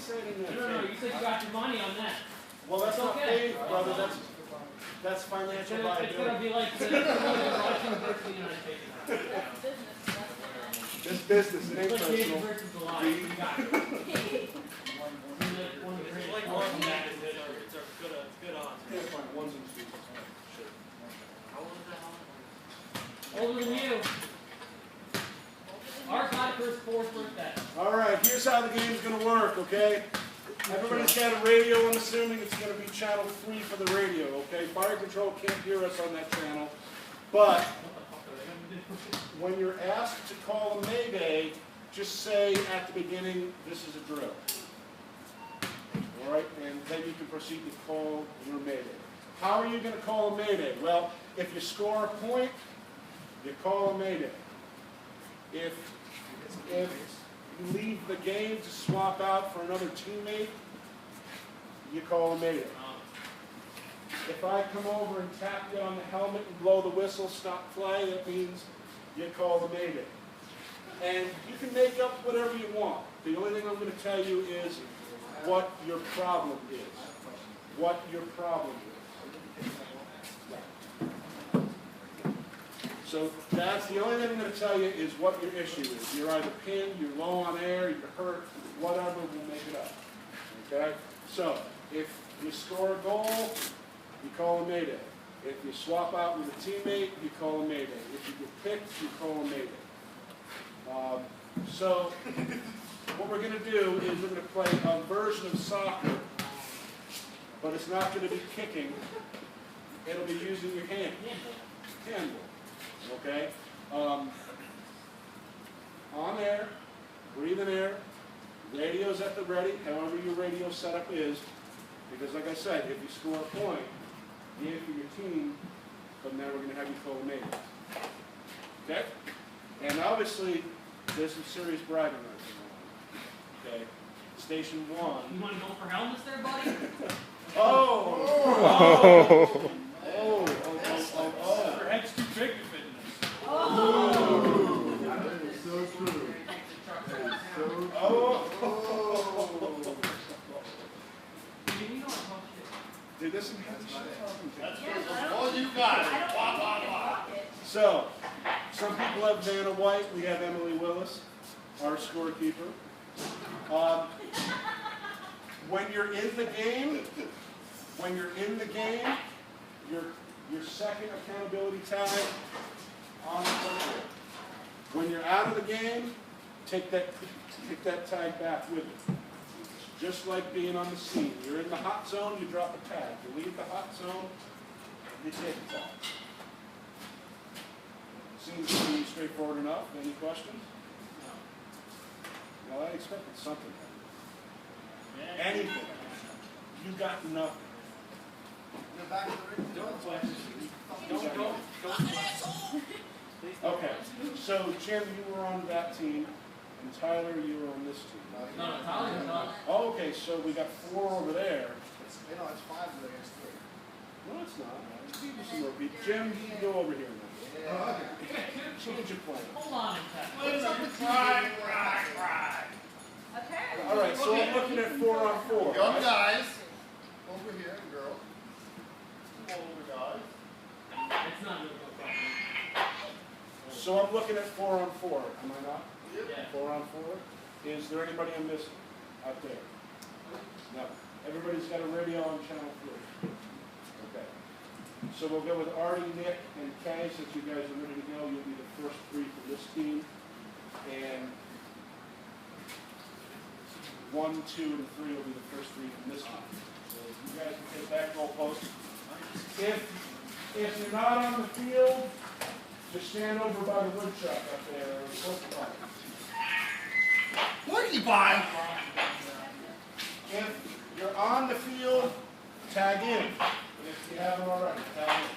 say anything. No, you said you got your money on that. Well, that's not faith, brother. That's financial liability. It's going to be like the Russian versus the United States. This business, it ain't It's like personal. David versus Goliath. You got it. One of the greatest like sports one in that that. it's a good odds. Can't find ones and twos. How old is that on? Older than you. Our guy for his 4th birthday. All right, here's how the game's going to work, okay? Everybody's got a radio. I'm assuming it's going to be channel 3 for the radio, okay? Fire control can't hear us on that channel. But when you're asked to call a Mayday, just say at the beginning, this is a drill. All right, and then you can proceed to call your Mayday. How are you going to call a Mayday? Well, if you score a point, you call a Mayday. If you leave the game to swap out for another teammate, you call a Mayday. If I come over and tap you on the helmet and blow the whistle, stop play, that means you call the Mayday. And you can make up whatever you want. The only thing I'm going to tell you is what your problem is. What your problem is. So that's the only thing I'm going to tell you is what your issue is. You're either pinned, you're low on air, you're hurt, whatever, we'll make it up. Okay? So if you score a goal, you call a Mayday. If you swap out with a teammate, you call a Mayday. If you get picked, you call a Mayday. So what we're going to do is we're going to play a version of soccer, but it's not going to be kicking. It'll be using your hand. Handball. Okay? On air, breathing air, radio's at the ready, however your radio setup is, because like I said, if you score a point, yay for your team, but now we're going to have you call a Mayday. Okay? And obviously, there's some serious bragging rights in there. Okay? Station 1. You want to go for helmets there, buddy? Oh! Your head's too big to fit in this. Oh! That is so true. Dude, this is talking to. That's all you got. Blah, blah, blah. So, some people have Vanna White. We have Emily Willis, our scorekeeper. When you're in the game, your second accountability tag on the player. When you're out of the game, take that tag back with you. Just like being on the scene. You're in the hot zone, you drop a tag. You leave the hot zone, you take a tag. Seems to be straightforward enough. Any questions? No. Well, I expected something. Anything. You got nothing. Okay, so Jim, you were on that team, and Tyler, you were on this team. No, Tyler's not. Oh, okay, so we got 4 over there. It's 5 against 3. No, it's not. Give you some more people. Jim, you go over here now. Change your plan. Hold on a second. Right. Okay. All right, so I'm looking at 4 on 4. Young Right? guys over here, and girls. Older guys. It's not really good. So I'm looking at 4 on 4. Am I not? Yeah. 4 on 4. Is there anybody I'm missing out there? No. Everybody's got a radio on channel 3. Okay. So we'll go with Artie, Nick, and Kay. Since you guys are ready to go, you'll be the first 3 for this team. And 1, 2, and 3 will be the first 3 from this team. So you guys can take back goal post. If you're not on the field, just stand over by the woodchuck up there or the football. Porcupine! If you're on the field, tag in. If you haven't already, tag in.